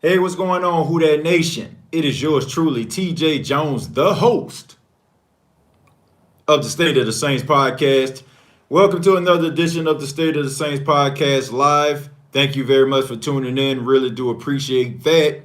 Hey, what's going on, Who Dat Nation? It is yours truly, TJ Jones, the host of the State of the Saints podcast. Welcome to another edition of the State of the Saints podcast live. Thank you very much for tuning in. Really do appreciate that.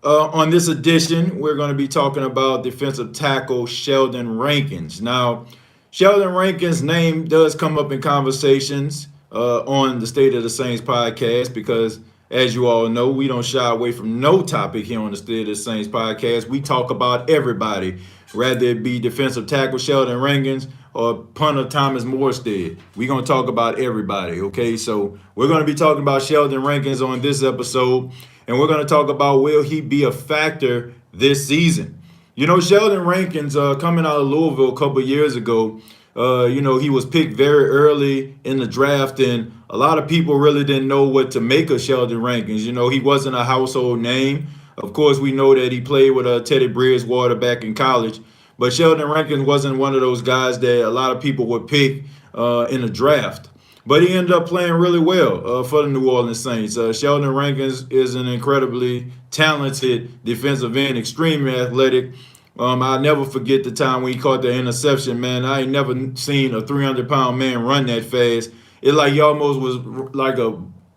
On this edition, we're going to be talking about defensive tackle Sheldon Rankins. Now, Sheldon Rankins' name does come up in conversations on the State of the Saints podcast because, as you all know, we don't shy away from no topic here on the State of the Saints podcast. We talk about everybody, whether it be defensive tackle Sheldon Rankins or punter Thomas Morstead. We're going to talk about everybody, okay? So we're going to be talking about Sheldon Rankins on this episode, and we're going to talk about will he be a factor this season. You know, Sheldon Rankins, coming out of Louisville a couple years ago, he was picked very early in the draft, and a lot of people really didn't know what to make of Sheldon Rankins. You know, he wasn't a household name. Of course, we know that he played with Teddy Bridgewater back in college, but Sheldon Rankins wasn't one of those guys that a lot of people would pick in the draft. But he ended up playing really well for the New Orleans Saints. Sheldon Rankins is an incredibly talented defensive end, extremely athletic. I'll never forget the time when he caught the interception, man. I ain't never seen a 300-pound man run that fast. It like he almost was like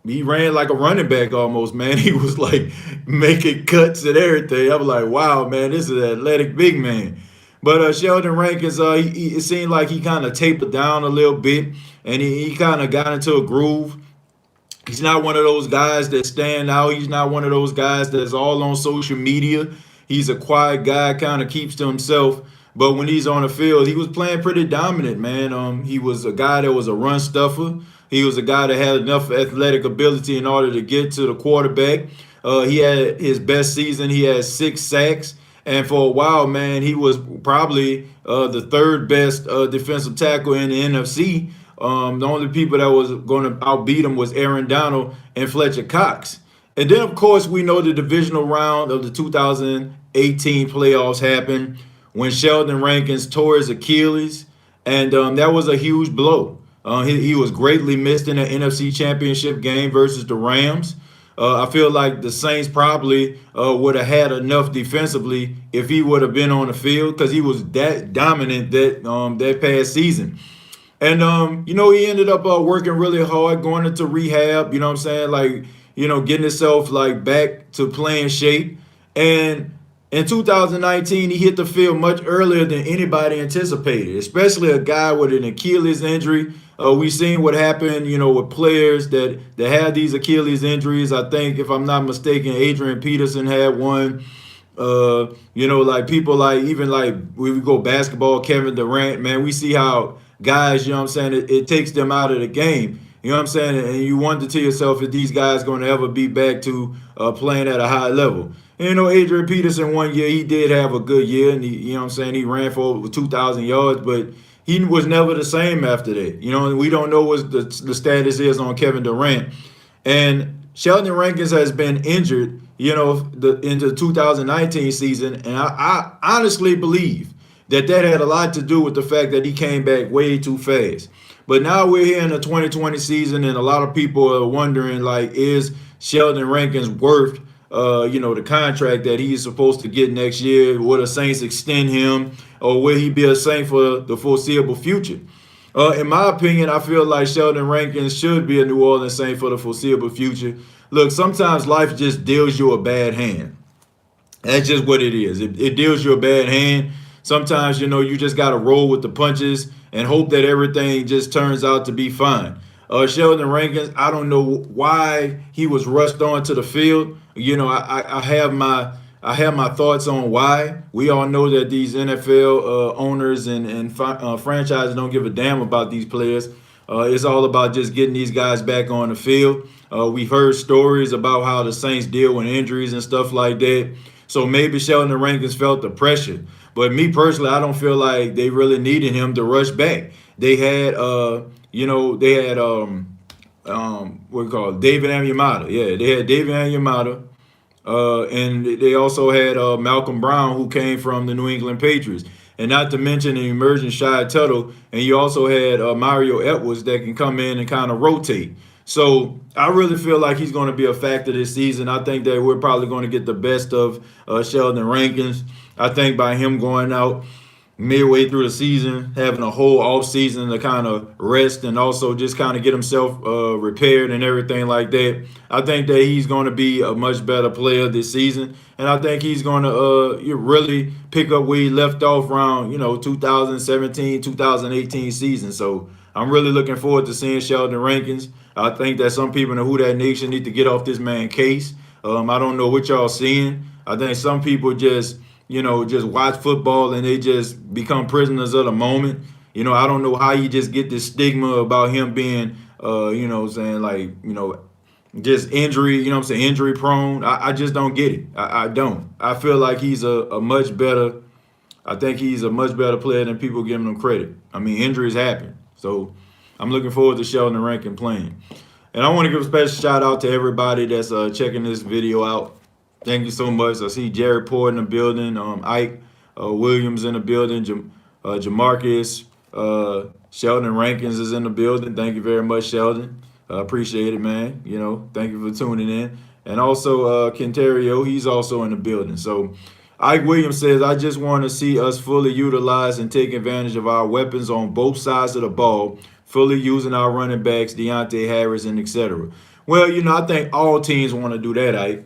he ran like a running back almost, man. He was like making cuts and everything. I was like, wow, man, this is an athletic big man. But Sheldon Rankins, it seemed like he kind of tapered down a little bit, and he kind of got into a groove. He's not one of those guys that stand out. He's not one of those guys that's all on social media. He's a quiet guy, kind of keeps to himself. But when he's on the field, he was playing pretty dominant, man. He was a guy that was a run stuffer. He was a guy that had enough athletic ability in order to get to the quarterback. He had his best season. He had 6 sacks. And for a while, man, he was probably the third best defensive tackle in the NFC. The only people that was going to outbeat him was Aaron Donald and Fletcher Cox. And then, of course, we know the divisional round of the 2018 playoffs happened when Sheldon Rankins tore his Achilles, and that was a huge blow. He was greatly missed in the NFC Championship game versus the Rams. I feel like the Saints probably would have had enough defensively if he would have been on the field because he was that dominant that past season. And, he ended up working really hard, going into rehab, you know what I'm saying? Like, getting himself like back to playing shape. And in 2019, he hit the field much earlier than anybody anticipated, especially a guy with an Achilles injury. We've seen what happened, with players that have these Achilles injuries. I think, if I'm not mistaken, Adrian Peterson had one. Like people like, even like when we go basketball, Kevin Durant, man, we see how guys, it takes them out of the game. You know what I'm saying? And you wonder to yourself if these guys going to ever be back to playing at a high level. And, Adrian Peterson, one year, he did have a good year, and he ran for over 2,000 yards, but he was never the same after that. We don't know what the status is on Kevin Durant. And Sheldon Rankins has been injured, into the 2019 season, and I honestly believe that had a lot to do with the fact that he came back way too fast. But now we're here in the 2020 season, and a lot of people are wondering, like, is Sheldon Rankins worth, the contract that he's supposed to get next year? Will the Saints extend him, or will he be a Saint for the foreseeable future? In my opinion, I feel like Sheldon Rankins should be a New Orleans Saint for the foreseeable future. Look, sometimes life just deals you a bad hand. That's just what it is. It deals you a bad hand. Sometimes, you just got to roll with the punches and hope that everything just turns out to be fine. Sheldon Rankins, I don't know why he was rushed onto the field. I have my thoughts on why. We all know that these NFL owners and franchises don't give a damn about these players. It's all about just getting these guys back on the field. We've heard stories about how the Saints deal with injuries and stuff like that. So maybe Sheldon Rankins felt the pressure. But me personally, I don't feel like they really needed him to rush back. They had, what we call it, David Onyemata. Yeah, they had David Onyemata. And they also had Malcolm Brown, who came from the New England Patriots. And not to mention the emerging Shy Tuttle. And you also had Mario Edwards that can come in and kind of rotate. So I really feel like he's going to be a factor this season. I think that we're probably going to get the best of Sheldon Rankins. I think by him going out midway through the season, having a whole off season to kind of rest and also just kind of get himself repaired and everything like that. I think that he's going to be a much better player this season, and I think he's going to really pick up where he left off around 2017, 2018 season. So I'm really looking forward to seeing Sheldon Rankins. I think that some people in the Who Dat Nation need to get off this man case. I don't know what y'all seeing. I think some people just watch football and they just become prisoners of the moment. I don't know how you just get this stigma about him being, just injury, injury prone. I just don't get it. I don't. I feel like he's a much better, I think he's a much better player than people giving him credit. I mean, injuries happen. So I'm looking forward to Sheldon Rankin playing. And I want to give a special shout out to everybody that's checking this video out. Thank you so much. I see Jared Poor in the building, Ike Williams in the building, Jamarcus, Sheldon Rankins is in the building. Thank you very much, Sheldon. Appreciate it, man. Thank you for tuning in. And also Kenterio, he's also in the building. So Ike Williams says, I just want to see us fully utilize and take advantage of our weapons on both sides of the ball, fully using our running backs, Deontay Harris, and etc. Well, I think all teams want to do that, Ike.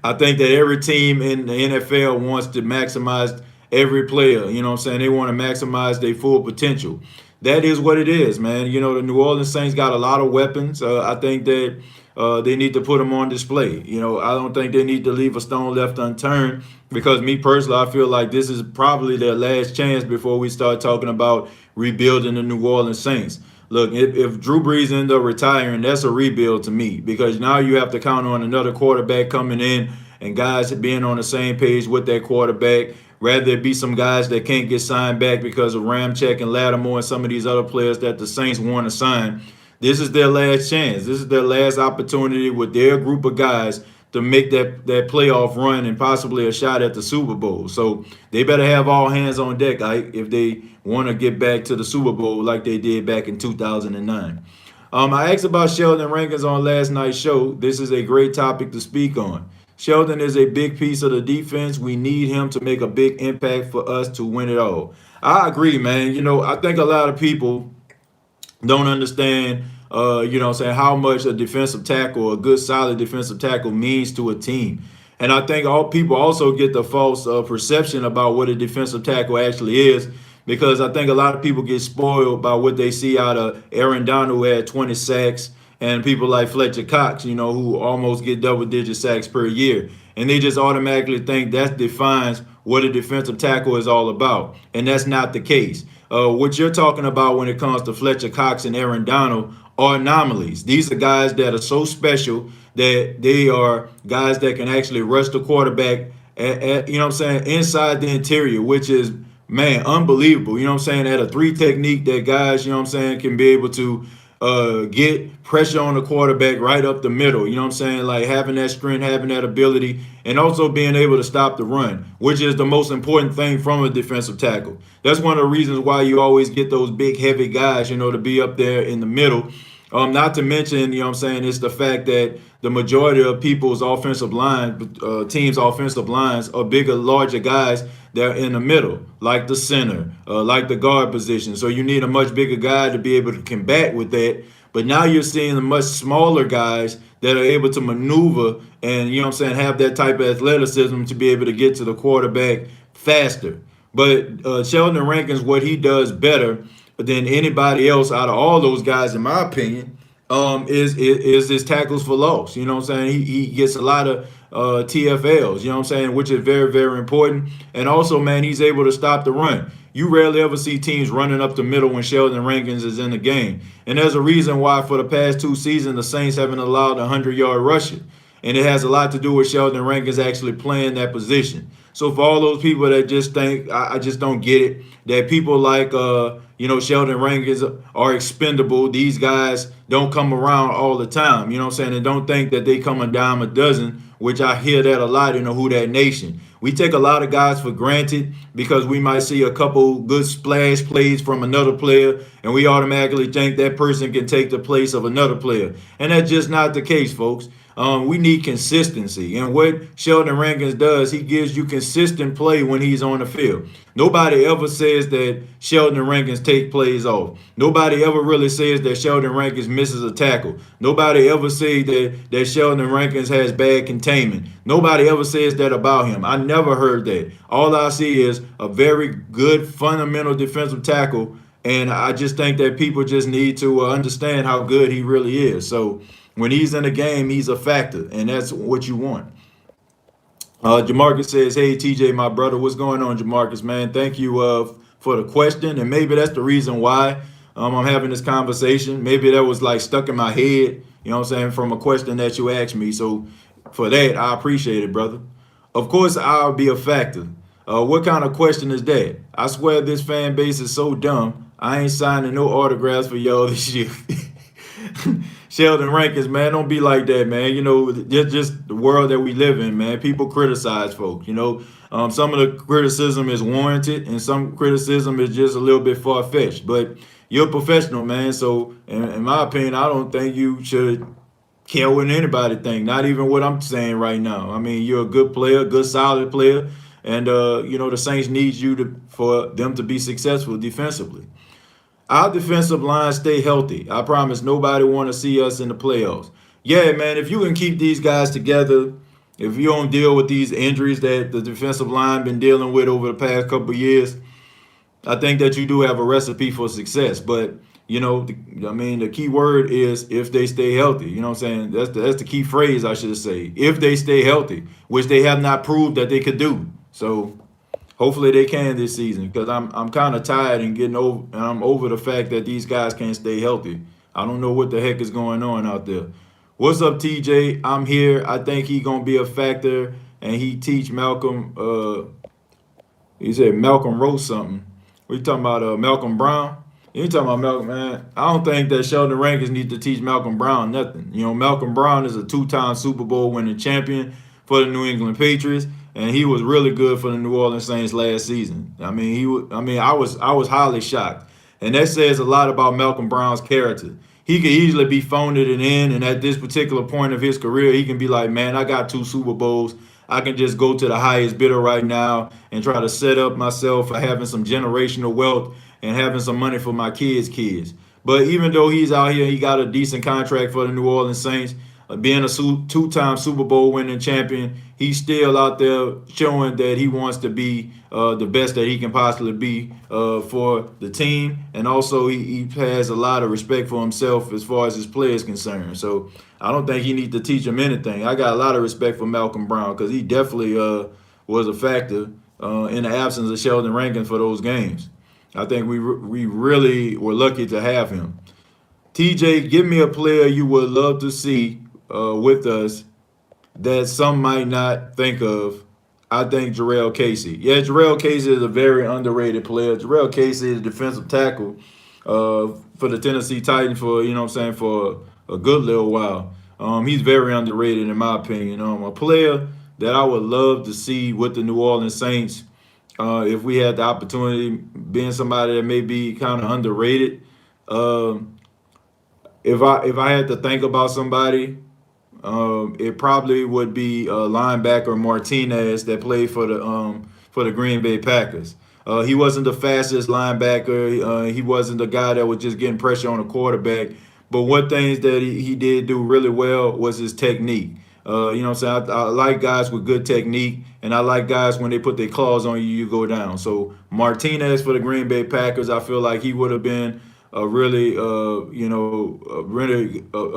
I think that every team in the NFL wants to maximize every player. You know what I'm saying? They want to maximize their full potential. That is what it is, man. The New Orleans Saints got a lot of weapons. I think that they need to put them on display. I don't think they need to leave a stone left unturned because me personally, I feel like this is probably their last chance before we start talking about rebuilding the New Orleans Saints. Look, if Drew Brees ends up retiring, that's a rebuild to me because now you have to count on another quarterback coming in and guys being on the same page with that quarterback. Rather it be some guys that can't get signed back because of Ramczyk and Lattimore and some of these other players that the Saints want to sign. This is their last chance. This is their last opportunity with their group of guys to make that playoff run and possibly a shot at the Super Bowl. So they better have all hands on deck if they want to get back to the Super Bowl like they did back in 2009. I asked about Sheldon Rankins on last night's show. This is a great topic to speak on. Sheldon is a big piece of the defense. We need him to make a big impact for us to win it all. I agree, man. I think a lot of people don't understand, how much a defensive tackle, a good solid defensive tackle means to a team. And I think all people also get the false perception about what a defensive tackle actually is because I think a lot of people get spoiled by what they see out of Aaron Donald, who had 20 sacks, and people like Fletcher Cox, who almost get double-digit sacks per year. And they just automatically think that defines what a defensive tackle is all about. And that's not the case. What you're talking about when it comes to Fletcher Cox and Aaron Donald are anomalies. These are guys that are so special that they are guys that can actually rush the quarterback inside the interior, which is, man, unbelievable. At a 3 technique that guys, can be able to get pressure on the quarterback right up the middle. Like having that strength, having that ability, and also being able to stop the run, which is the most important thing from a defensive tackle. That's one of the reasons why you always get those big, heavy guys, to be up there in the middle. Not to mention, it's the fact that the majority of people's offensive line, teams' offensive lines are bigger, larger guys that are in the middle, like the center, like the guard position. So you need a much bigger guy to be able to combat with that. But now you're seeing the much smaller guys that are able to maneuver and, have that type of athleticism to be able to get to the quarterback faster. But Sheldon Rankins, what he does better than anybody else out of all those guys, in my opinion, is his tackles for loss. He gets a lot of TFLs, which is very, very important. And also, man, he's able to stop the run. You rarely ever see teams running up the middle when Sheldon Rankins is in the game. And there's a reason why for the past 2 seasons, the Saints haven't allowed a 100-yard rusher. And it has a lot to do with Sheldon Rankins actually playing that position. So for all those people that just think, I just don't get it, that people like, Sheldon Rankins are expendable. These guys don't come around all the time, and don't think that they come a dime a dozen, which I hear that a lot in the Who Dat Nation. We take a lot of guys for granted because we might see a couple good splash plays from another player, and we automatically think that person can take the place of another player. And that's just not the case, folks. We need consistency. And what Sheldon Rankins does, he gives you consistent play when he's on the field. Nobody ever says that Sheldon Rankins take plays off. Nobody ever really says that Sheldon Rankins misses a tackle. Nobody ever says that Sheldon Rankins has bad containment. Nobody ever says that about him. I never heard that. All I see is a very good fundamental defensive tackle, and I just think that people just need to understand how good he really is. So when he's in the game, he's a factor, and that's what you want. Jamarcus says, "Hey TJ, my brother, what's going on, Jamarcus? Man, thank you for the question, and maybe that's the reason why I'm having this conversation. Maybe that was like stuck in my head, you know what I'm saying, from a question that you asked me. So for that, I appreciate it, brother. Of course, I'll be a factor. What kind of question is that? I swear this fan base is so dumb. I ain't signing no autographs for y'all this year." Sheldon Rankins, man, don't be like that, man. You know, just the world that we live in, man. People criticize folks, you know. Some of the criticism is warranted, and some criticism is just a little bit far-fetched. But you're a professional, man. So, in my opinion, I don't think you should care what anybody think, not even what I'm saying right now. I mean, you're a good player, good, solid player. And, you know, the Saints need you for them to be successful defensively. Our defensive line stay healthy. I promise nobody want to see us in the playoffs. Yeah, man, if you can keep these guys together, if you don't deal with these injuries that the defensive line been dealing with over the past couple of years, I think that you do have a recipe for success. But, you know, the key word is if they stay healthy. You know what I'm saying? That's the key phrase, I should say. If they stay healthy, which they have not proved that they could do. So hopefully they can this season, because I'm kind of tired and I'm over the fact that these guys can't stay healthy. I don't know what the heck is going on out there. What's up, TJ? I'm here. I think he gonna be a factor, and he teach Malcolm. He said Malcolm wrote something. What you talking about? Malcolm Brown? You ain't talking about Malcolm, man. I don't think that Sheldon Rankins needs to teach Malcolm Brown nothing. You know, Malcolm Brown is a two-time Super Bowl winning champion for the New England Patriots. And he was really good for the New Orleans Saints last season. I was highly shocked, and that says a lot about Malcolm Brown's character. He could easily be phoning it in, and at this particular point of his career, he can be like, "Man, I got 2 Super Bowls. I can just go to the highest bidder right now and try to set up myself for having some generational wealth and having some money for my kids." But even though he's out here, he got a decent contract for the New Orleans Saints. Being a two-time Super Bowl winning champion, he's still out there showing that he wants to be the best that he can possibly be for the team. And also, he has a lot of respect for himself as far as his play is concerned. So I don't think he needs to teach him anything. I got a lot of respect for Malcolm Brown because he definitely was a factor in the absence of Sheldon Rankins for those games. I think we really were lucky to have him. TJ, give me a player you would love to see with us that some might not think of. I think Jarrell Casey. Yeah, Jarrell Casey is a very underrated player. Jarrell Casey is a defensive tackle for the Tennessee Titans for, you know what I'm saying, for a good little while. He's very underrated in my opinion. A player that I would love to see with the New Orleans Saints, if we had the opportunity, being somebody that may be kind of underrated. If I had to think about somebody, it probably would be linebacker Martinez that played for the Green Bay Packers. He wasn't the fastest linebacker. He wasn't the guy that was just getting pressure on the quarterback. But one thing that he did do really well was his technique. You know what I'm saying? I like guys with good technique, and I like guys when they put their claws on you, you go down. So Martinez for the Green Bay Packers, I feel like he would have been a really, a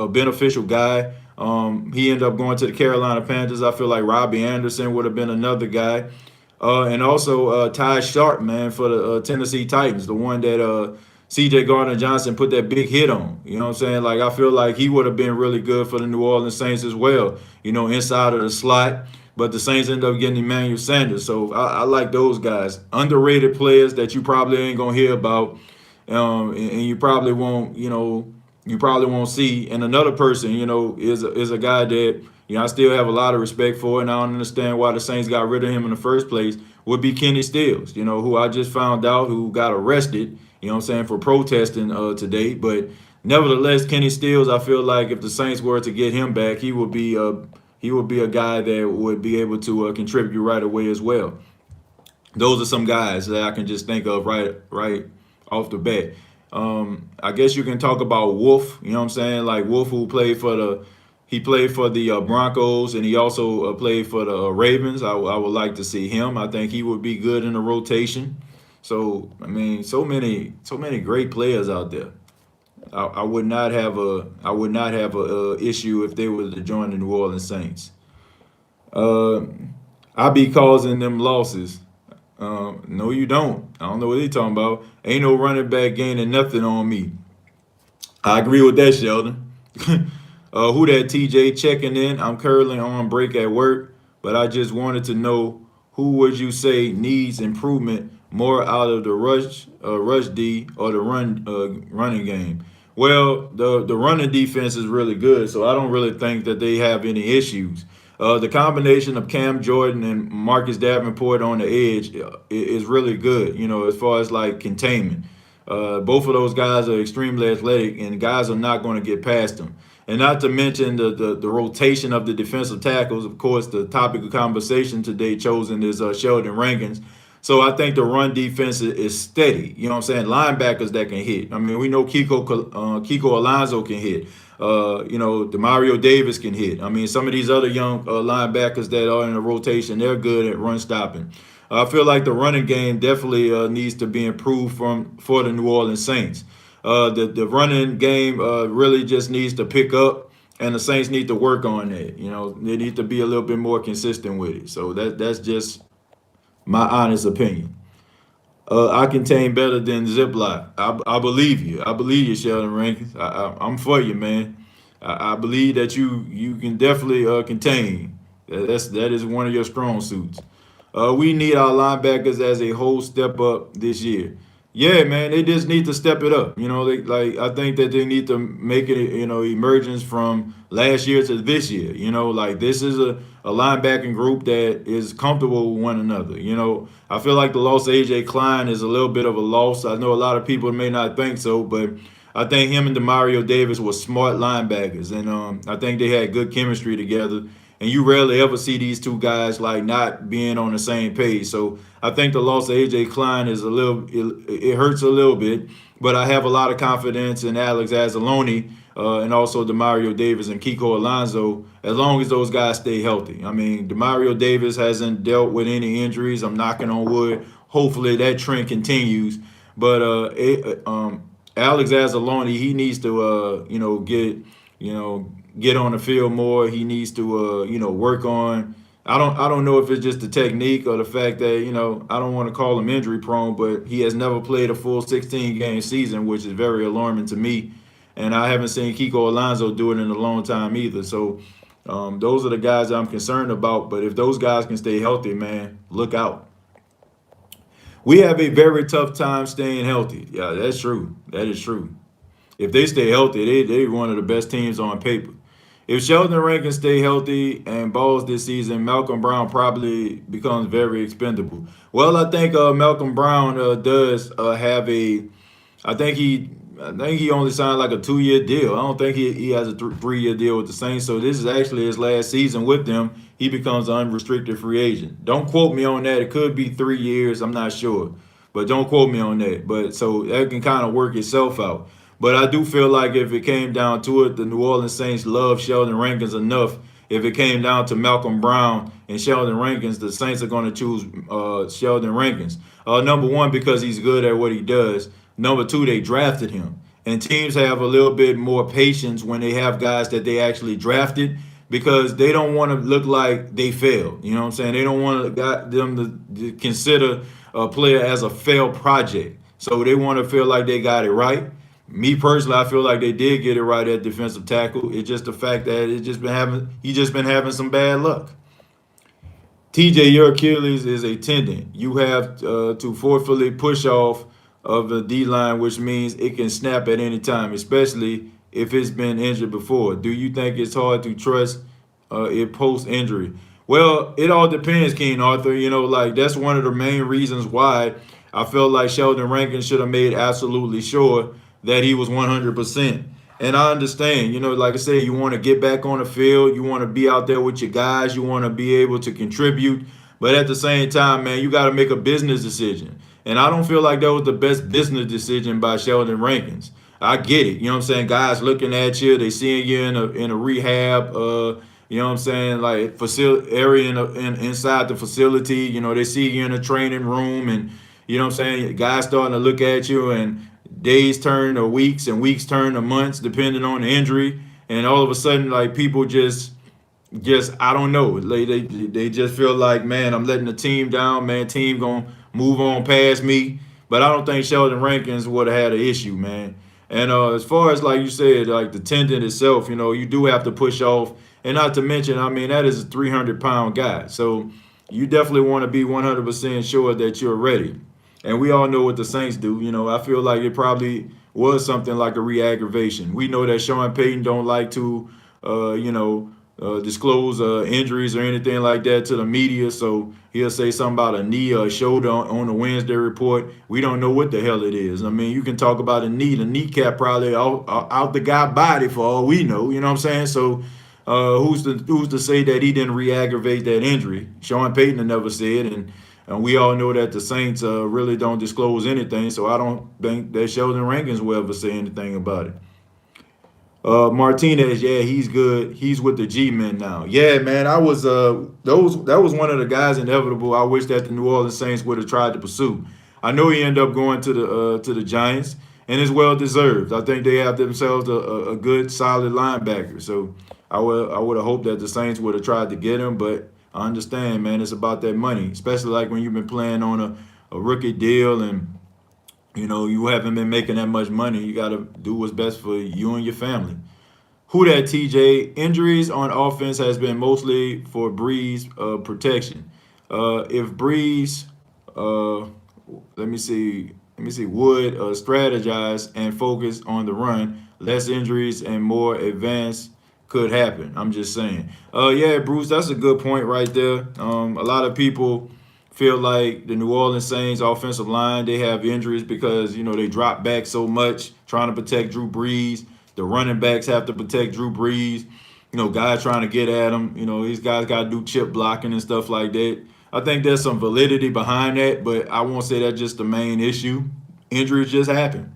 beneficial guy. He ended up going to the Carolina Panthers. I feel like Robbie Anderson would have been another guy. And also Ty Sharp, man, for the Tennessee Titans, the one that C.J. Gardner-Johnson put that big hit on. You know what I'm saying? Like, I feel like he would have been really good for the New Orleans Saints as well, you know, inside of the slot. But the Saints ended up getting Emmanuel Sanders. So I like those guys. Underrated players that you probably ain't going to hear about. And you probably won't see. And another person, you know, is a guy that I still have a lot of respect for it, and I don't understand why the Saints got rid of him in the first place, would be Kenny Stills, who I just found out who got arrested, for protesting today. But nevertheless, Kenny Stills, I feel like if the Saints were to get him back, he would be a guy that would be able to contribute right away as well. Those are some guys that I can just think of right off the bat. I guess you can talk about Wolf. You know what I'm saying? Like Wolf, who played for the Broncos, and he also played for the Ravens. I would like to see him. I think he would be good in the rotation. So I mean, so many great players out there. I would not have a issue if they were to join the New Orleans Saints. Uh, I be causing them losses. No, you don't. I don't know what he talking about. Ain't no running back gaining nothing on me. I agree with that, Sheldon. Who that TJ checking in? I'm currently on break at work, but I just wanted to know who would you say needs improvement more out of the rush D or the running game? Well, the running defense is really good, so I don't really think that they have any issues. The combination of Cam Jordan and Marcus Davenport on the edge is really good, as far as like containment. Both of those guys are extremely athletic, and guys are not going to get past them. And not to mention the rotation of the defensive tackles. Of course, the topic of conversation today chosen is Sheldon Rankins. So I think the run defense is steady. You know what I'm saying? Linebackers that can hit. I mean, we know Kiko Alonso can hit. Demario Davis can hit. I mean, some of these other young linebackers that are in the rotation, they're good at run stopping. I feel like the running game definitely needs to be improved for the New Orleans Saints. The running game really just needs to pick up, and the Saints need to work on that. They need to be a little bit more consistent with it. So that's just my honest opinion. I contain better than Ziploc. I believe you. I believe you, Sheldon Rankins. I'm for you, man. I believe that you can definitely contain. That is one of your strong suits. We need our linebackers as a whole step up this year. Yeah, man, they just need to step it up. I think that they need to make it, emergence from last year to this year. Like this is a linebacking group that is comfortable with one another. I feel like the loss of AJ Klein is a little bit of a loss. I know a lot of people may not think so, but I think him and Demario Davis were smart linebackers, and I think they had good chemistry together. And you rarely ever see these two guys like not being on the same page. So I think the loss of AJ Klein is it hurts a little bit, but I have a lot of confidence in Alex Anzalone and also Demario Davis and Kiko Alonso, as long as those guys stay healthy. I mean, Demario Davis hasn't dealt with any injuries. I'm knocking on wood. Hopefully that trend continues. But Alex Anzalone, he needs to get on the field more. He needs to work on. I don't know if it's just the technique or the fact that I don't want to call him injury prone, but he has never played a full 16 game season, which is very alarming to me. And I haven't seen Kiko Alonso do it in a long time either. So those are the guys I'm concerned about. But if those guys can stay healthy, man, look out. We have a very tough time staying healthy. Yeah, that's true. That is true. If they stay healthy, they're one of the best teams on paper. If Sheldon Rankins stay healthy and balls this season, Malcolm Brown probably becomes very expendable. Well, I think Malcolm Brown does have a. I think he only signed like a 2-year deal. I don't think he has a 3-year deal with the Saints. So this is actually his last season with them. He becomes an unrestricted free agent. Don't quote me on that. It could be 3 years. I'm not sure, but don't quote me on that. But so that can kind of work itself out. But I do feel like if it came down to it, the New Orleans Saints love Sheldon Rankins enough. If it came down to Malcolm Brown and Sheldon Rankins, the Saints are going to choose Sheldon Rankins. Number one, because he's good at what he does. Number two, they drafted him. And teams have a little bit more patience when they have guys that they actually drafted, because they don't want to look like they failed. You know what I'm saying? They don't want them to consider a player as a failed project. So they want to feel like they got it right. Me personally, I feel like they did get it right at defensive tackle. It's just the fact that he's just been having some bad luck. TJ, your Achilles is a tendon. You have to forcefully push off of the D line, which means it can snap at any time, especially if it's been injured before. Do you think it's hard to trust it post injury? Well, it all depends, King Arthur. Like that's one of the main reasons why I feel like Sheldon Rankins should have made absolutely sure that he was 100%. And I understand, like I said, you want to get back on the field, you want to be out there with your guys, you want to be able to contribute, but at the same time, man, you got to make a business decision. And I don't feel like that was the best business decision by Sheldon Rankins. I get it. You know what I'm saying? Guys looking at you, they seeing you in a rehab, you know what I'm saying, like facility area inside the facility. They see you in a training room, and you know what I'm saying, guys starting to look at you, and days turn to weeks, and weeks turn to months, depending on the injury. And all of a sudden, like people just I don't know. Like they just feel like, man, I'm letting the team down. Man, team gonna move on past me. But I don't think Sheldon Rankins would have had an issue, man. And as far as like you said, like the tendon itself, you do have to push off, and not to mention, I mean, that is a 300-pound guy, so you definitely want to be 100% sure that you're ready. And we all know what the Saints do. I feel like it probably was something like a re-aggravation. We know that Sean Payton don't like to, disclose injuries or anything like that to the media. So he'll say something about a knee or a shoulder on the Wednesday report. We don't know what the hell it is. I mean, you can talk about a knee. The kneecap probably out the guy's body for all we know. You know what I'm saying? So who's to say that he didn't re-aggravate that injury? Sean Payton never said, and we all know that the Saints really don't disclose anything. So I don't think that Sheldon Rankins will ever say anything about it. Martinez, yeah, he's good. He's with the G-men now. Yeah, man, I was that was one of the guys inevitable. I wish that the New Orleans Saints would have tried to pursue. I know he ended up going to the Giants, and it's well deserved. I think they have themselves a good, solid linebacker. So I would have hoped that the Saints would have tried to get him, but I understand, man. It's about that money, especially like when you've been playing on a rookie deal, and you haven't been making that much money. You got to do what's best for you and your family. Who that, TJ? Injuries on offense has been mostly for Breeze protection. If Breeze, let me see, would strategize and focus on the run, less injuries and more advance could happen. I'm just saying. Yeah, Bruce, that's a good point right there. A lot of people feel like the New Orleans Saints offensive line, they have injuries because, they drop back so much trying to protect Drew Brees. The running backs have to protect Drew Brees. Guys trying to get at him. These guys got to do chip blocking and stuff like that. I think there's some validity behind that, but I won't say that's just the main issue. Injuries just happen,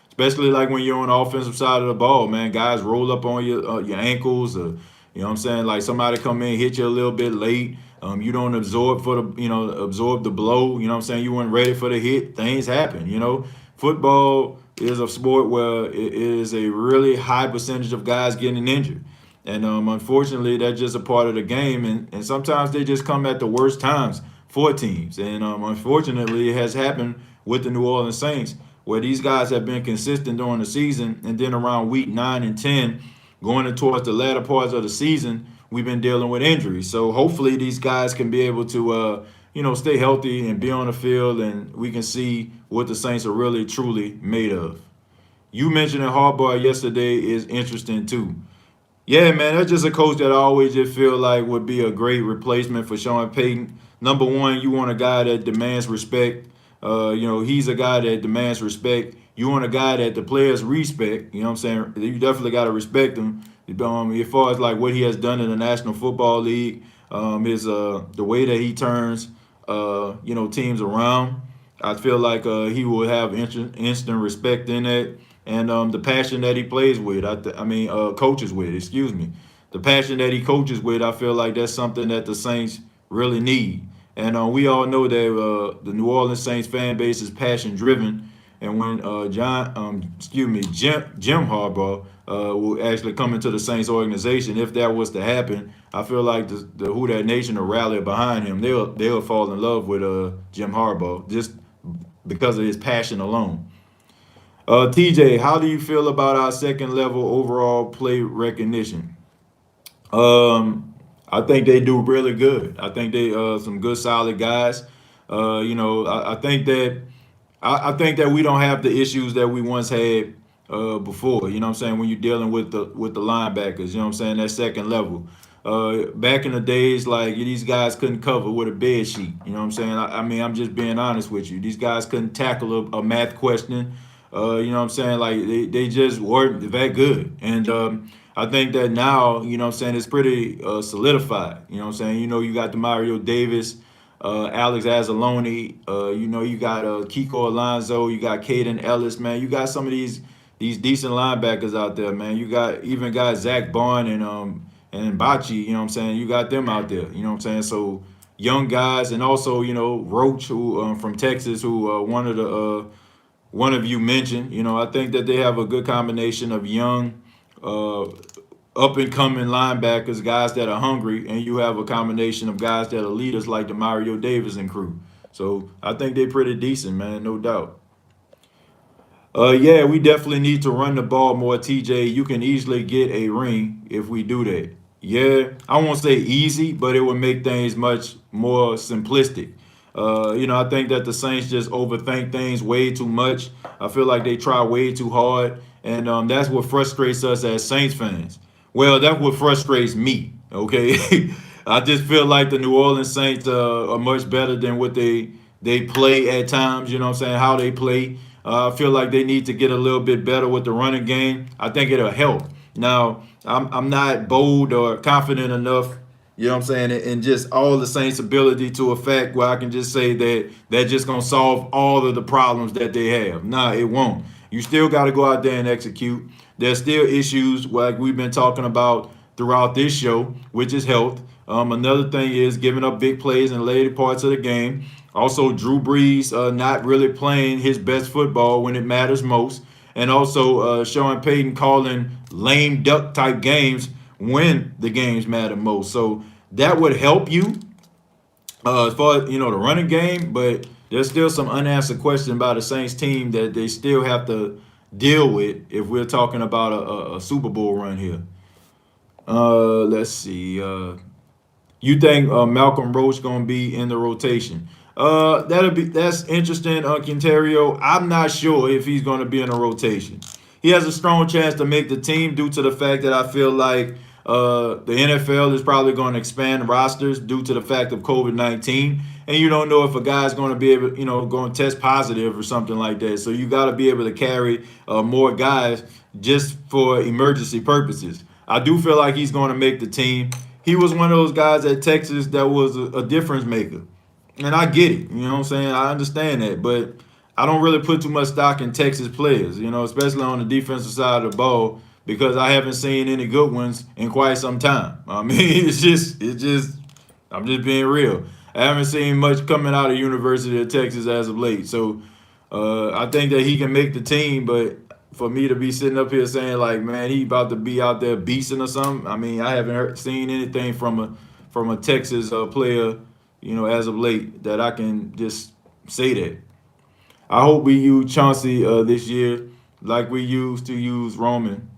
especially like when you're on the offensive side of the ball, man. Guys roll up on your ankles, or you know what I'm saying, like somebody come in, hit you a little bit late. You don't absorb the blow. You know what I'm saying? You weren't ready for the hit. Things happen. Football is a sport where it is a really high percentage of guys getting injured. And unfortunately, that's just a part of the game. And sometimes they just come at the worst times for teams. And unfortunately, it has happened with the New Orleans Saints, where these guys have been consistent during the season. And then around week 9 and 10, going towards the latter parts of the season, we've been dealing with injuries. So hopefully these guys can be able to, stay healthy and be on the field, and we can see what the Saints are really, truly made of. You mentioning Harbaugh yesterday is interesting too. Yeah, man, that's just a coach that I always just feel like would be a great replacement for Sean Payton. Number one, you want a guy that demands respect. He's a guy that demands respect. You want a guy that the players respect. You know what I'm saying? You definitely got to respect him. As far as like what he has done in the National Football League, is the way that he turns, teams around. I feel like he will have instant respect in that, and the passion that he plays with. Coaches with. Excuse me, the passion that he coaches with. I feel like that's something that the Saints really need. And we all know that the New Orleans Saints fan base is passion driven. And when Jim Harbaugh will actually come into the Saints organization, if that was to happen, I feel like the Who That Nation will rally behind him. They'll fall in love with Jim Harbaugh just because of his passion alone. TJ, how do you feel about our second level overall play recognition? I think they do really good. I think they some good solid guys. I think that I think that we don't have the issues that we once had before. You know what I'm saying? When you're dealing with the linebackers, you know what I'm saying? That second level. Back in the days, like these guys couldn't cover with a bed sheet. You know what I'm saying? I mean, I'm just being honest with you. These guys couldn't tackle a math question. You know what I'm saying? Like they just weren't that good. And I think that now, you know what I'm saying, it's pretty solidified. You know what I'm saying? You know, you got the Mario Davis, Alex Anzalone, you know, you got Kiko Alonso, you got Caden Ellis, man. You got some of these decent linebackers out there, man. You got even got Zach Bond and Bachi, you know what I'm saying? You got them out there, you know what I'm saying? So young guys, and also, you know, Roach, who from Texas, who one of you mentioned. You know, I think that they have a good combination of young, up and coming linebackers, guys that are hungry, and you have a combination of guys that are leaders like the Mario Davis and crew. So I think they're pretty decent, man, no doubt. Yeah, we definitely need to run the ball more, TJ. You can easily get a ring if we do that. Yeah, I won't say easy, but it would make things much more simplistic. You know, I think that the Saints just overthink things way too much. I feel like they try way too hard, and that's what frustrates us as Saints fans. Well, that's what frustrates me. Okay, I just feel like the New Orleans Saints are much better than what they play at times. You know what I'm saying? How they play. I feel like they need to get a little bit better with the running game. I think it'll help. Now, I'm not bold or confident enough, you know what I'm saying, and just all the Saints' ability to affect where I can just say that they're just going to solve all of the problems that they have. Nah, it won't. You still got to go out there and execute. There's still issues like we've been talking about throughout this show, which is health. Another thing is giving up big plays in later parts of the game. Also, Drew Brees not really playing his best football when it matters most. And also, Sean Payton calling lame duck type games when the games matter most. So that would help you as far as, you know, the running game. But there's still some unanswered questions about the Saints team that they still have to deal with if we're talking about a Super Bowl run here. Let's see. You think Malcolm Roach gonna be in the rotation? That's interesting, Quinterio. I'm not sure if he's gonna be in a rotation. He has a strong chance to make the team due to the fact that I feel like the NFL is probably going to expand rosters due to the fact of COVID-19, and you don't know if a guy's going to be able, you know, going to test positive or something like that. So you got to be able to carry more guys just for emergency purposes. I do feel like he's going to make the team. He was one of those guys at Texas that was a difference maker. And I get it. You know what I'm saying? I understand that. But I don't really put too much stock in Texas players, you know, especially on the defensive side of the ball, because I haven't seen any good ones in quite some time. I mean, I'm just being real. I haven't seen much coming out of University of Texas as of late. So I think that he can make the team, but for me to be sitting up here saying like, man, he about to be out there beasting or something, I mean, I haven't seen anything from a Texas player, you know, as of late that I can just say that. I hope we use Chauncey this year like we used to use Roman.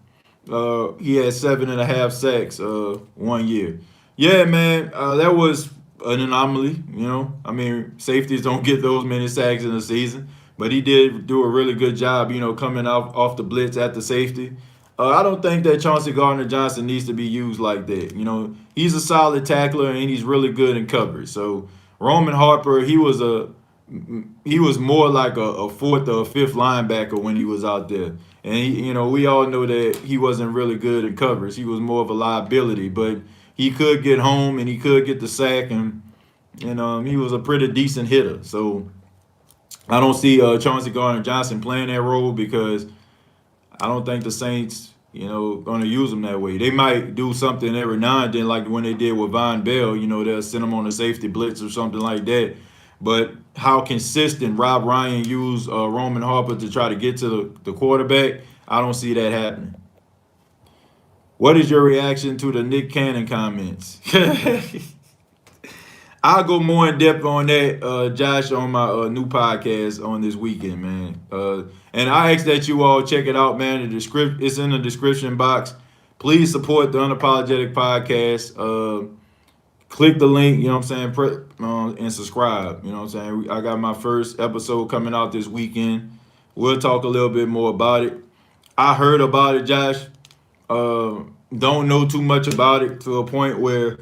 He had 7.5 sacks 1 year. Yeah, man, that was an anomaly. You know, I mean, safeties don't get those many sacks in a season, but he did do a really good job. You know, coming off the blitz at the safety. I don't think that Chauncey Gardner-Johnson needs to be used like that. You know, he's a solid tackler and he's really good in coverage. So Roman Harper, he was more like a fourth or a fifth linebacker when he was out there. And, you know, we all know that he wasn't really good in coverage. He was more of a liability, but he could get home and he could get the sack, and he was a pretty decent hitter. So I don't see Chauncey Gardner-Johnson playing that role because I don't think the Saints, you know, going to use him that way. They might do something every now and then, like when they did with Von Bell. You know, they'll send him on a safety blitz or something like that. But how consistent Rob Ryan used Roman Harper to try to get to the quarterback, I don't see that happening. What is your reaction to the Nick Cannon comments? I'll go more in depth on that, Josh, on my new podcast on this weekend, man. And I ask that you all check it out, man. It's in the description box. Please support the Unapologetic Podcast. Click the link, you know what I'm saying, and subscribe. You know what I'm saying? I got my first episode coming out this weekend. We'll talk a little bit more about it. I heard about it, Josh. don't know too much about it to a point where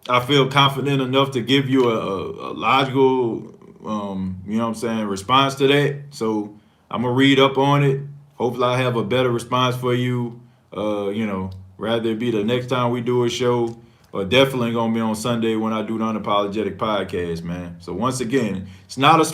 I feel confident enough to give you a logical, you know what I'm saying, response to that. So I'm gonna read up on it. Hopefully, I have a better response for you. Rather it be the next time we do a show, or definitely gonna be on Sunday when I do the Unapologetic podcast, man. So once again, it's not a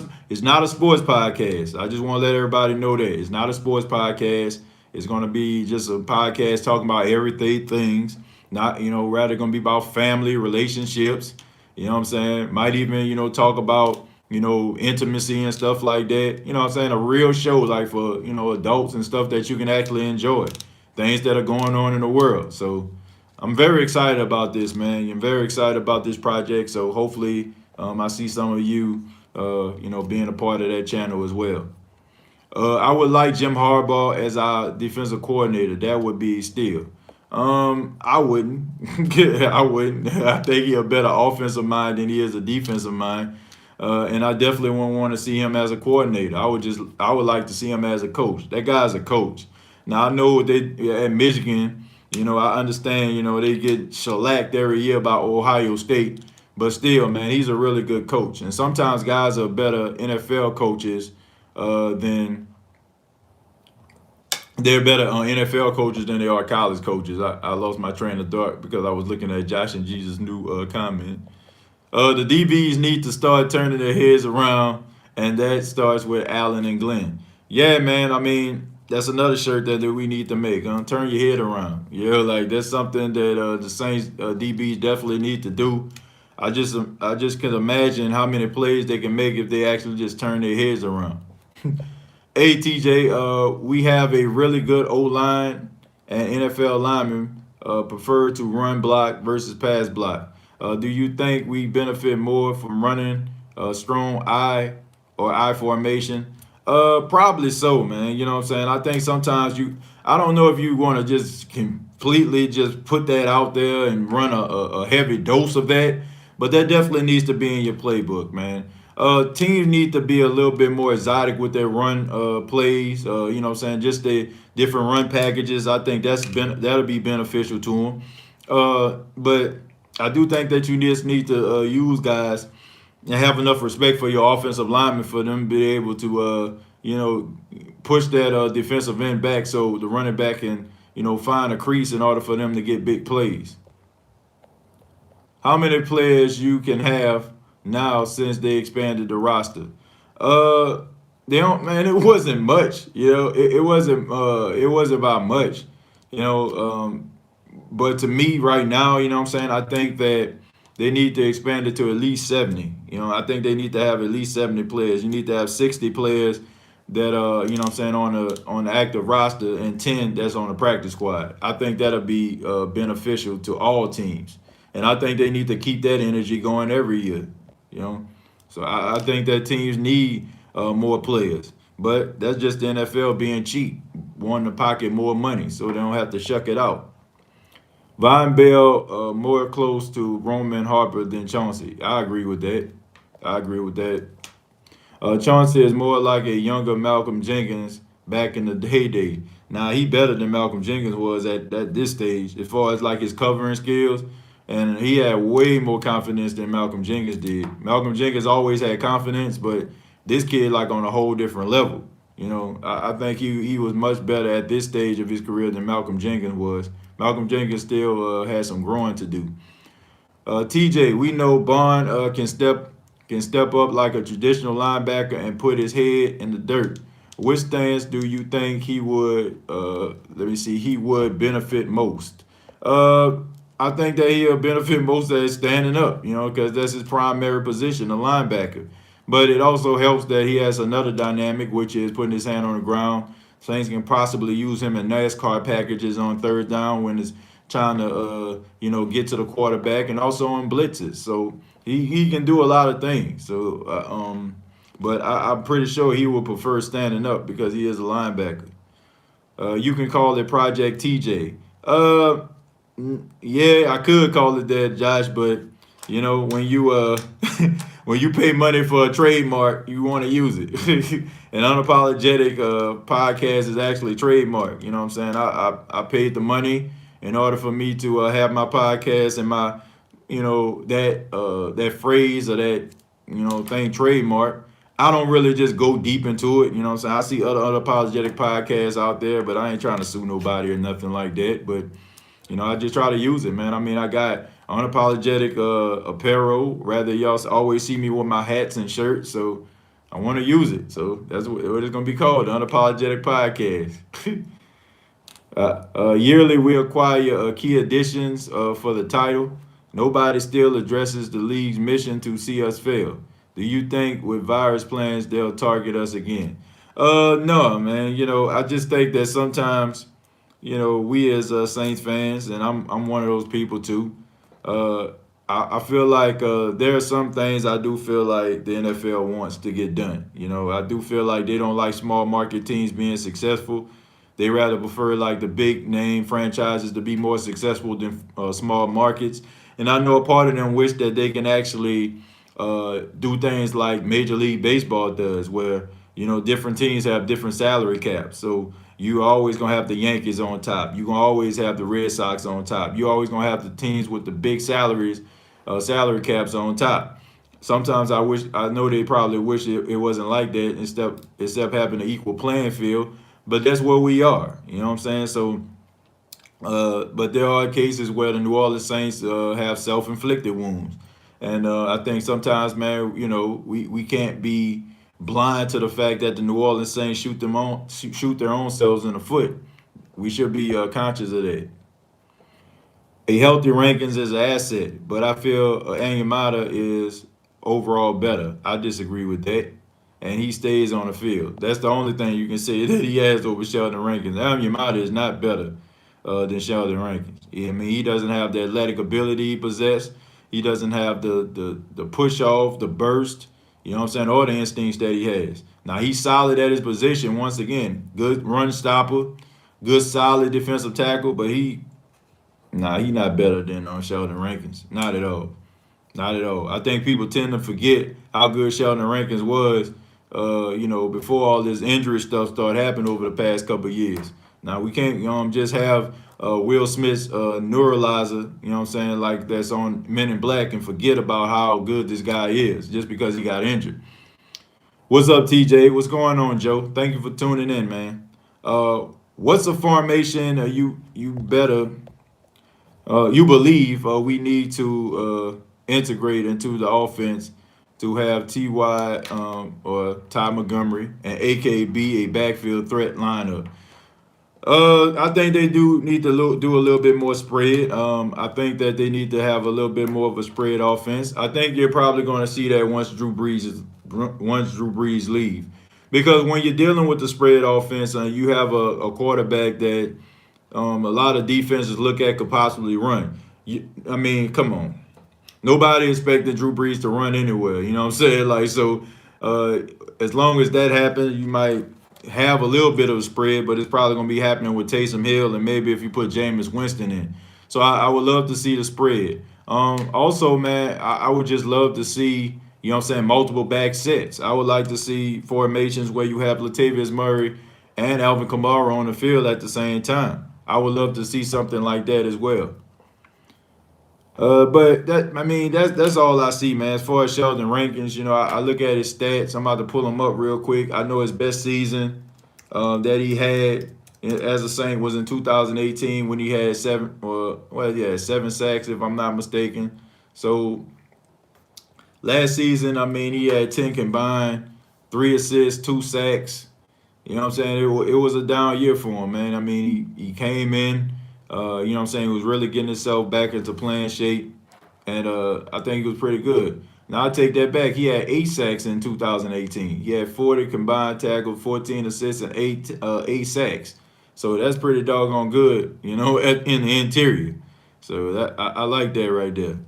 sports podcast. I just want to let everybody know that it's not a sports podcast. It's gonna be just a podcast talking about everyday things. Not, rather gonna be about family, relationships. You know what I'm saying? Might even, talk about, intimacy and stuff like that. You know what I'm saying? A real show like for, adults and stuff that you can actually enjoy. Things that are going on in the world. So I'm very excited about this, man. I'm very excited about this project. So hopefully I see some of you, being a part of that channel as well. I would like Jim Harbaugh as our defensive coordinator. That would be steal. I wouldn't. I wouldn't. I think he's a better offensive mind than he is a defensive mind. And I definitely wouldn't want to see him as a coordinator. I would like to see him as a coach. That guy's a coach. Now I know at Michigan, I understand, they get shellacked every year by Ohio State, but still, man, he's a really good coach. And sometimes guys are better NFL coaches than they're better NFL coaches than they are college coaches. I lost my train of thought because I was looking at Josh and Jesus' new comment. The DBs need to start turning their heads around, and that starts with Allen and Glenn. Yeah, man. I mean, that's another shirt that we need to make. Turn your head around. Like that's something that the Saints DBs definitely need to do. I just can imagine how many plays they can make if they actually just turn their heads around. Hey TJ, we have a really good O line and NFL linemen prefer to run block versus pass block. Do you think we benefit more from running strong I formation? Probably so, man. You know what I'm saying? I think sometimes I don't know if you want to just completely just put that out there and run a heavy dose of that, but that definitely needs to be in your playbook, man. Teams need to be a little bit more exotic with their run plays. You know what I'm saying? Just the different run packages. I think that'll be beneficial to them. But I do think that you just need to use guys and have enough respect for your offensive linemen for them to be able to, push that defensive end back so the running back can, find a crease in order for them to get big plays. How many players you can have now since they expanded the roster? They don't, man. It wasn't much, It wasn't about much, you know. But to me, right now, you know what I'm saying. I think that they need to expand it to at least 70. I think they need to have at least 70 players. You need to have 60 players that you know what I'm saying, on the active roster and 10 that's on the practice squad. I think that'll be beneficial to all teams. And I think they need to keep that energy going every year, So I think that teams need more players. But that's just the NFL being cheap, wanting to pocket more money so they don't have to shuck it out. Von Bell more close to Roman Harper than Chauncey. I agree with that. Chauncey is more like a younger Malcolm Jenkins back in the heyday. Now he better than Malcolm Jenkins was at this stage as far as like his covering skills, and he had way more confidence than Malcolm Jenkins did. Malcolm Jenkins always had confidence, but this kid like on a whole different level. I think he was much better at this stage of his career than Malcolm Jenkins was. Malcolm Jenkins still had some growing to do. TJ, we know Bond can step up like a traditional linebacker and put his head in the dirt. Which stance do you think he would? He would benefit most. I think that he'll benefit most at standing up, because that's his primary position, a linebacker. But it also helps that he has another dynamic, which is putting his hand on the ground. Saints can possibly use him in NASCAR packages on third down when it's trying to, get to the quarterback, and also on blitzes. So he can do a lot of things. So, but I'm pretty sure he will prefer standing up because he is a linebacker. You can call it Project TJ. Yeah, I could call it that, Josh, but when you when you pay money for a trademark, you want to use it. An unapologetic podcast is actually trademark. You know what I'm saying? I paid the money, in order for me to have my podcast and my, that phrase or that, thing trademark, I don't really just go deep into it. You know what I'm saying? I see other unapologetic podcasts out there, but I ain't trying to sue nobody or nothing like that. But I just try to use it, man. I mean, I got unapologetic apparel. Rather, y'all always see me with my hats and shirts, so I want to use it. So that's what it's gonna be called, the Unapologetic Podcast. Yearly, we acquire key additions for the title. Nobody still addresses the league's mission to see us fail. Do you think with virus plans they'll target us again? No, man. I just think that sometimes, we as Saints fans, and I'm one of those people too. Uh, I feel like there are some things I do feel like the NFL wants to get done. I do feel like they don't like small market teams being successful. They rather prefer like the big name franchises to be more successful than small markets. And I know a part of them wish that they can actually do things like Major League Baseball does, where different teams have different salary caps. So you always gonna have the Yankees on top. You gonna always have the Red Sox on top. You always gonna have the teams with the big salaries, salary caps on top. Sometimes I know they probably wish it wasn't like that, instead of having an equal playing field. But that's where we are. You know what I'm saying? So, but there are cases where the New Orleans Saints have self-inflicted wounds, and I think sometimes, man, we can't be blind to the fact that the New Orleans Saints shoot their own selves in the foot. We should be conscious of that. A healthy Rankins is an asset, but I feel Anyamata is overall better. I disagree with that, and he stays on the field. That's the only thing you can say that he has over Sheldon Rankins. Anyamata is not better than Sheldon Rankins. I mean, he doesn't have the athletic ability he possessed. He doesn't have the push off, the burst, or the instincts that he has. Now, he's solid at his position. Once again, good run stopper, good solid defensive tackle, but he's not better than Sheldon Rankins. Not at all. Not at all. I think people tend to forget how good Sheldon Rankins was, before all this injury stuff started happening over the past couple of years. Now, we can't just have Will Smith's neuralizer, like that's on Men in Black, and forget about how good this guy is just because he got injured. What's up, TJ? What's going on, Joe? Thank you for tuning in, man. What's a formation you believe we need to integrate into the offense to have Ty or Ty Montgomery and AKB a backfield threat lineup? I think they do need to do a little bit more spread. I think that they need to have a little bit more of a spread offense. I think you're probably going to see that once Drew Brees leave, because when you're dealing with the spread offense, you have a quarterback that a lot of defenses look at could possibly run. I mean, come on. Nobody expected Drew Brees to run anywhere. You know what I'm saying? Like, so as long as that happens, you might have a little bit of a spread, but it's probably going to be happening with Taysom Hill and maybe if you put Jameis Winston in. So I would love to see the spread. Also, man, I would just love to see, multiple back sets. I would like to see formations where you have Latavius Murray and Alvin Kamara on the field at the same time. I would love to see something like that as well. But that's all I see, man. As far as Sheldon Rankins, I look at his stats. I'm about to pull them up real quick. I know his best season that he had as a Saint was in 2018 when he had 7 sacks, if I'm not mistaken. So last season, he had 10 combined, 3 assists, 2 sacks. You know what I'm saying? It was a down year for him, man. He came in. He was really getting himself back into playing shape, and I think he was pretty good. Now, I take that back. He had 8 sacks in 2018. He had 40 combined tackles, 14 assists, and 8 sacks. So that's pretty doggone good, in the interior. So that I like that right there.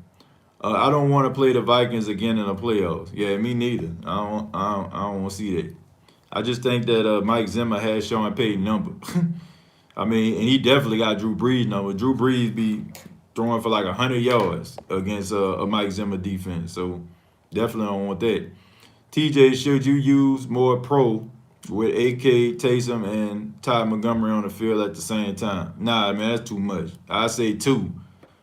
I don't want to play the Vikings again in the playoffs. Yeah, me neither. I don't want to see that. I just think that Mike Zimmer has Sean Payton number. And he definitely got Drew Brees number. Drew Brees be throwing for like 100 yards against a Mike Zimmer defense. So definitely don't want that. TJ, should you use more pro with AK, Taysom, and Ty Montgomery on the field at the same time. Nah, man, that's too much. I say two.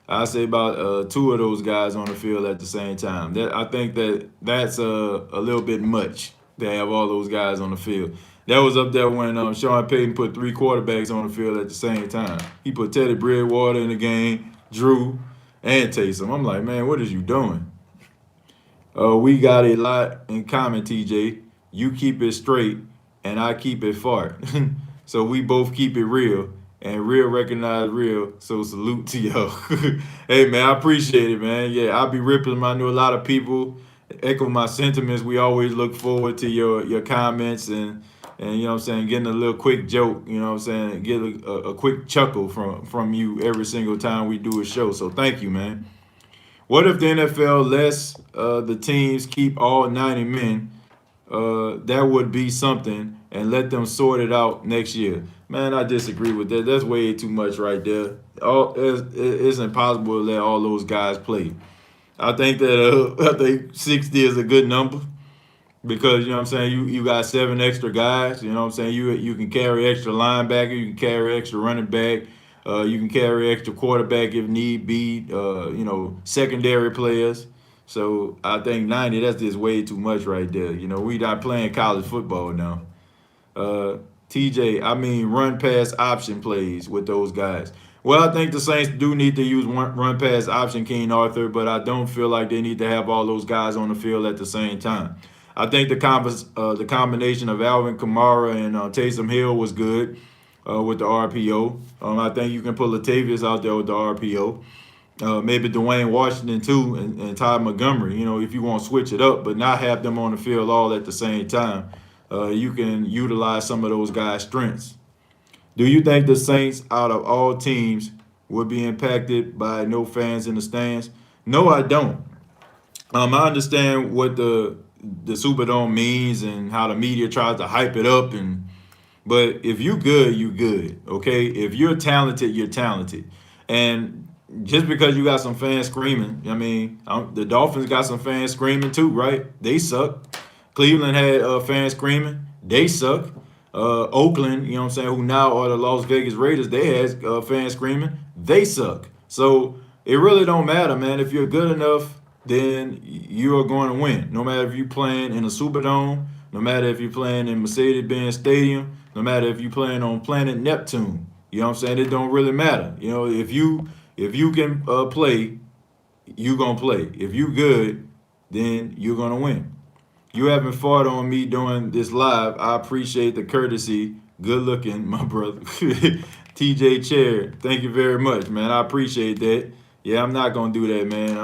I say about two of those guys on the field at the same time. I think that's a little bit much to have all those guys on the field. That was up there when Sean Payton put three quarterbacks on the field at the same time. He put Teddy Bridgewater in the game, Drew, and Taysom. I'm like, man, what is you doing? We got a lot in common, TJ. You keep it straight, and I keep it fart. So we both keep it real, and real recognize real. So salute to y'all. Hey, man, I appreciate it, man. Yeah, I'll be ripping them. I know a lot of people echo my sentiments. We always look forward to your comments and you know what I'm saying, getting a little quick joke, you know what I'm saying, get a quick chuckle from you every single time we do a show. So thank you, man. What if the NFL lets the teams keep all 90 men? That would be something, and let them sort it out next year. Man, I disagree with that. That's way too much right there. It's impossible to let all those guys play. I think that I think 60 is a good number because you know what I'm saying. You got seven extra guys. You know what I'm saying. You can carry extra linebacker. You can carry extra running back. You can carry extra quarterback if need be. Secondary players. So I think 90. That's just way too much right there. You know, we not playing college football now. TJ, I mean run pass option plays with those guys. Well, I think the Saints do need to use run pass option, King Arthur, but I don't feel like they need to have all those guys on the field at the same time. I think the combination of Alvin Kamara and Taysom Hill was good with the RPO. I think you can put Latavius out there with the RPO. Maybe Dwayne Washington too, and Ty Montgomery. You know, if you want to switch it up, but not have them on the field all at the same time, you can utilize some of those guys' strengths. Do you think the Saints, out of all teams, would be impacted by no fans in the stands? No, I don't. I understand what the Superdome means and how the media tries to hype it up, but if you good, you good. Okay, if you're talented, you're talented, and just because you got some fans screaming, I mean, the Dolphins got some fans screaming too, right? They suck. Cleveland had fans screaming. They suck. Oakland, you know what I'm saying, who now are the Las Vegas Raiders, they had fans screaming. They suck. So it really don't matter, man. If you're good enough, then you are going to win. No matter if you're playing in a Superdome, no matter if you're playing in Mercedes-Benz Stadium, no matter if you're playing on Planet Neptune. You know what I'm saying? It don't really matter. You know, if you can play, you gonna play. If you good, then you're gonna win. You haven't fought on me doing this live. I appreciate the courtesy. Good looking, my brother. TJ Chair, thank you very much, man. I appreciate that. Yeah, I'm not gonna do that, man.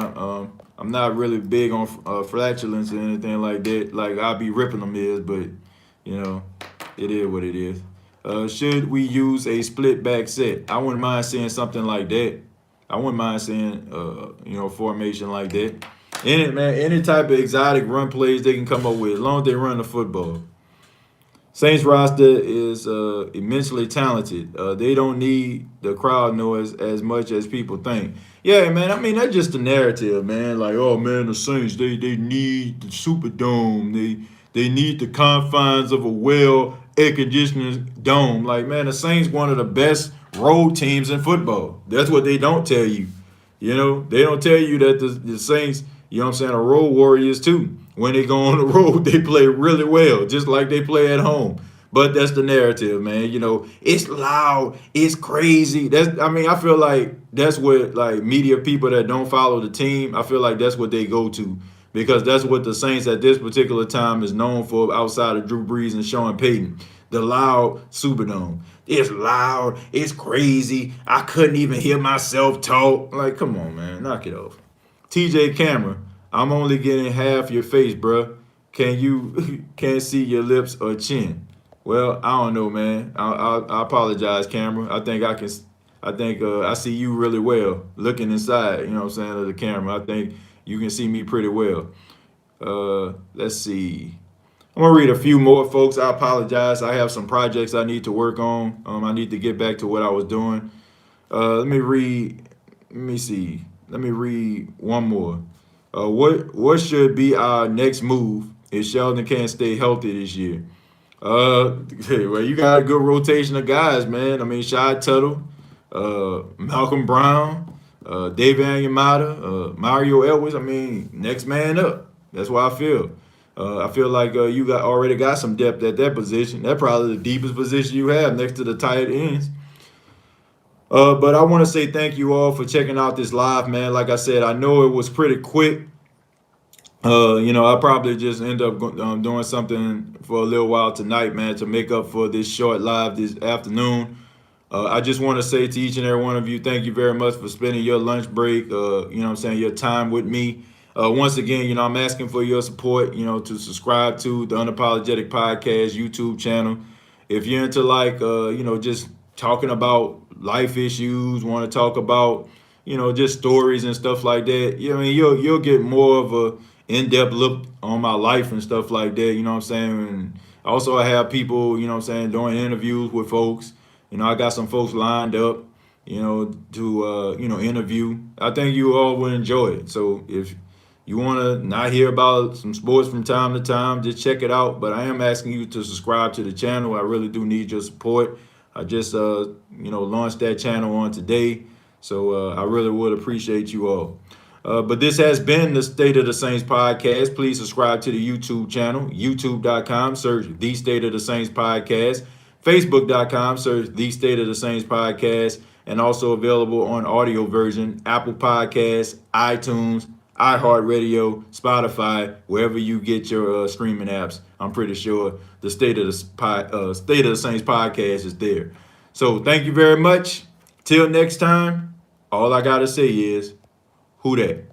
I'm not really big on flatulence or anything like that. Like I'll be ripping them is, but you know, it is what it is. Should we use a split back set? I wouldn't mind seeing something like that. I wouldn't mind seeing formation like that. Any type of exotic run plays they can come up with, as long as they run the football. Saints roster is immensely talented. They don't need the crowd noise as much as people think. Yeah, man. I mean, that's just the narrative, man. Like, oh man, the Saints they need the Superdome. They need the confines of a well air conditioned dome. Like, man, the Saints one of the best road teams in football. That's what they don't tell you. You know, they don't tell you that the Saints, you know what I'm saying, are road warriors too. When they go on the road, they play really well, just like they play at home. But that's the narrative, man. You know, it's loud, it's crazy. I feel like that's what like media people that don't follow the team, I feel like that's what they go to. Because that's what the Saints at this particular time is known for outside of Drew Brees and Sean Payton. The loud Superdome. It's loud. It's crazy. I couldn't even hear myself talk. Like, come on, man. Knock it off. TJ Cameron, I'm only getting half your face, bruh. Can't see your lips or chin. Well, I don't know, man. I apologize, Cameron. I think I see you really well looking inside, you know what I'm saying, of the camera. I think you can see me pretty well. Let's see. I'm gonna read a few more, folks. I apologize. I have some projects I need to work on. I need to get back to what I was doing. Let me read. Let me see. Let me read one more. What should be our next move if Sheldon can't stay healthy this year? Well, you got a good rotation of guys, man. I mean, Shy Tuttle, Malcolm Brown, David Anyamata, Mario Edwards. I mean, next man up. That's why I feel. I feel like you already got some depth at that position. That's probably the deepest position you have next to the tight ends. But I want to say thank you all for checking out this live, man. Like I said, I know it was pretty quick. I probably just end up doing something for a little while tonight, man, to make up for this short live this afternoon. I just want to say to each and every one of you, thank you very much for spending your lunch break, your time with me. Once again, I'm asking for your support, to subscribe to the Unapologetic Podcast YouTube channel. If you're into just talking about life issues, want to talk about, just stories and stuff like that, you'll get more of a in-depth look on my life and stuff like that, you know what I'm saying? And also I have people, doing interviews with folks. I got some folks lined up, to interview. I think you all will enjoy it. So if you want to not hear about some sports from time to time, just check it out. But I am asking you to subscribe to the channel. I really do need your support. I just launched that channel on today. So I really would appreciate you all. But this has been the State of the Saints podcast. Please subscribe to the YouTube channel, youtube.com, search The State of the Saints podcast, facebook.com, search The State of the Saints podcast, and also available on audio version, Apple Podcasts, iTunes, iHeartRadio, Spotify, wherever you get your streaming apps. I'm pretty sure the State of the Saints podcast is there. So thank you very much. Till next time, all I got to say is, who that?